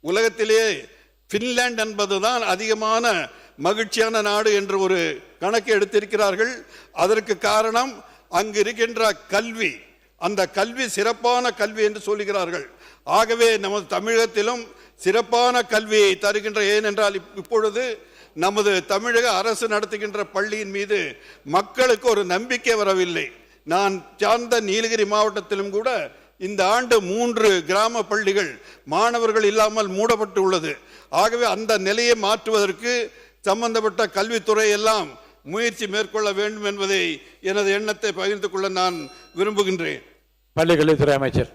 உலகத்திலேயே பின்லாந்து என்பதுதான் அதிகமான மகிழ்ச்சியான நாடு என்று ஒரு கணக்கு எடுத்திருக்கிறார்கள். அதற்கு காரணம் அங்கு இருக்கின்ற கல்வி, அந்த கல்வி சிறப்பான கல்வி என்று சொல்லுகிறார்கள். ஆகவே நமது தமிழகத்திலும் சிறப்பான கல்வியை தருகின்ற, ஏனென்றால் இப்பொழுது நமது தமிழக அரசு நடத்துகின்ற பள்ளியின் மீது மக்களுக்கு ஒரு நம்பிக்கை வரவில்லை. நான் சார்ந்த நீலகிரி மாவட்டத்திலும் கூட இந்த ஆண்டு 3 கிராம பள்ளிகள் மாணவர்கள் இல்லாமல் மூடப்பட்டு உள்ளது. ஆகவே அந்த நிலையை மாற்றுவதற்கு சம்பந்தப்பட்ட கல்வித்துறை எல்லாம் முயற்சி மேற்கொள்ள வேண்டும் என்பதை எனது எண்ணத்தை பகிர்ந்து கொள்ள நான் விரும்புகின்றேன். பள்ளிக்கல்வித்துறை அமைச்சர்.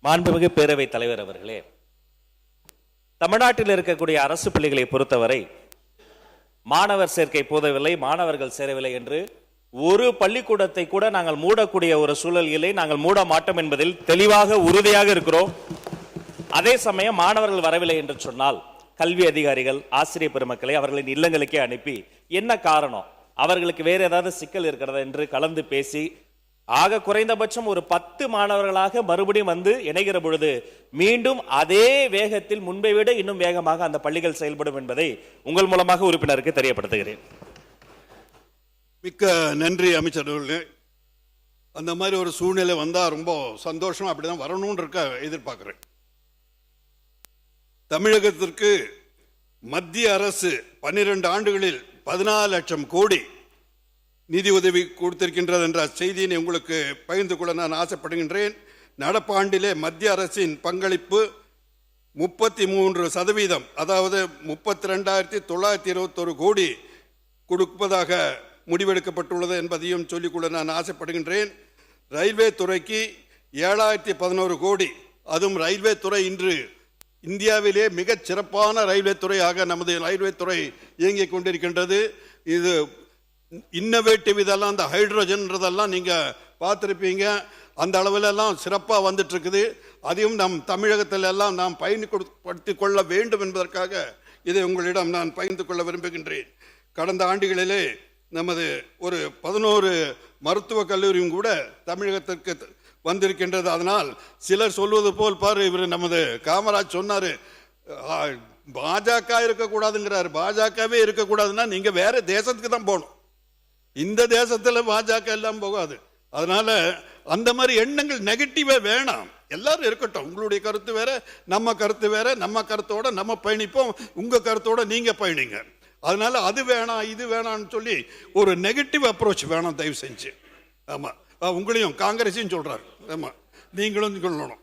மாண்புமிகு பேரவைத் தலைவர் அவர்களே, தமிழ்நாட்டில் இருக்கக்கூடிய அரசு பள்ளிகளை பொறுத்தவரை மாணவர் சேர்க்கை போதவில்லை, மாணவர்கள் சேரவில்லை என்று ஒரு பள்ளிக்கூடத்தை கூட நாங்கள் மூடக்கூடிய ஒரு சூழலிலே நாங்கள் மூட மாட்டோம் என்பதில் தெளிவாக உறுதியாக இருக்கிறோம். அதே சமயம் மாணவர்கள் வரவில்லை என்று சொன்னால் கல்வி அதிகாரிகள், ஆசிரியர் பெருமக்களை அவர்களின் இல்லங்களுக்கே அனுப்பி என்ன காரணம், அவர்களுக்கு வேற ஏதாவது சிக்கல் இருக்கிறதா என்று கலந்து பேசி ஆக குறைந்தபட்சம் ஒரு 10 மாணவர்களாக மறுபடியும் வந்து இணைகிற பொழுது மீண்டும் அதே வேகத்தில் முன்பை விட இன்னும் வேகமாக அந்த பள்ளிகள் செயல்படும் என்பதை உங்கள் மூலமாக உறுப்பினருக்கு தெரியப்படுத்துகிறேன். மிக்க நன்றி அமைச்சர் அவர்களே. அந்த மாதிரி ஒரு சூழ்நிலை வந்தா ரொம்ப சந்தோஷம். அப்படிதான் வரணும்னு இருக்க எதிர்பார்க்கிறேன். தமிழகத்திற்கு மத்திய அரசு 12 ஆண்டுகளில் 14 லட்சம் கோடி நிதி உதவி கொடுத்திருக்கின்றது என்ற செய்தியை உங்களுக்கு பகிர்ந்து கொள்ள நான் ஆசைப்படுகின்றேன். நடப்பாண்டிலே மத்திய அரசின் பங்களிப்பு 33%, அதாவது 32,921 கோடி கொடுப்பதாக முடிவெடுக்கப்பட்டுள்ளது என்பதையும் சொல்லிக்கொள்ள நான் ஆசைப்படுகின்றேன். ரயில்வே துறைக்கு 7,011 கோடி, அதுவும் ரயில்வே துறை இன்று இந்தியாவிலே மிகச் சிறப்பான ரயில்வே துறையாக நமது ரயில்வே துறை இயங்கிக் கொண்டிருக்கின்றது. இது இன்னோவேட்டிவ், இதெல்லாம் இந்த ஹைட்ரோஜன்ன்றதெல்லாம் நீங்கள் பார்த்துருப்பீங்க. அந்த அளவிலெல்லாம் சிறப்பாக வந்துட்டு இருக்குது. அதையும் நம் தமிழகத்தில் எல்லாம் நாம் பயன்படுத்திக் கொள்ள வேண்டும் என்பதற்காக இதை உங்களிடம் நான் பகிர்ந்து கொள்ள விரும்புகின்றேன். கடந்த ஆண்டுகளிலே நமது ஒரு 11 மருத்துவக் கல்லூரியும் கூட தமிழகத்திற்கு வந்திருக்கின்றது. அதனால் சிலர் சொல்வது போல் பாரு, இவர் நமது காமராஜ் சொன்னார், பாஜக இருக்கக்கூடாதுங்கிறார். பாஜகவே இருக்கக்கூடாதுன்னா நீங்க வேற தேசத்துக்கு தான் போகணும். இந்த தேசத்தில் பாஜக எல்லாம் போகாது. அதனால அந்த மாதிரி எண்ணங்கள் நெகட்டிவா வேணாம். எல்லாரும் இருக்கட்டும். உங்களுடைய கருத்து வேற, நம்ம கருத்து வேற. நம்ம கருத்தோட நம்ம பயணிப்போம், உங்க கருத்தோட நீங்க பயணிங்க. அதனால அது வேணாம் இது வேணாம்னு சொல்லி ஒரு நெகட்டிவ் அப்ரோச் வேணாம் தயவு செஞ்சு. ஆமா, உங்களையும் காங்கிரஸையும் சொல்றாரு. ஆமா, நீங்களும் சொல்லணும்.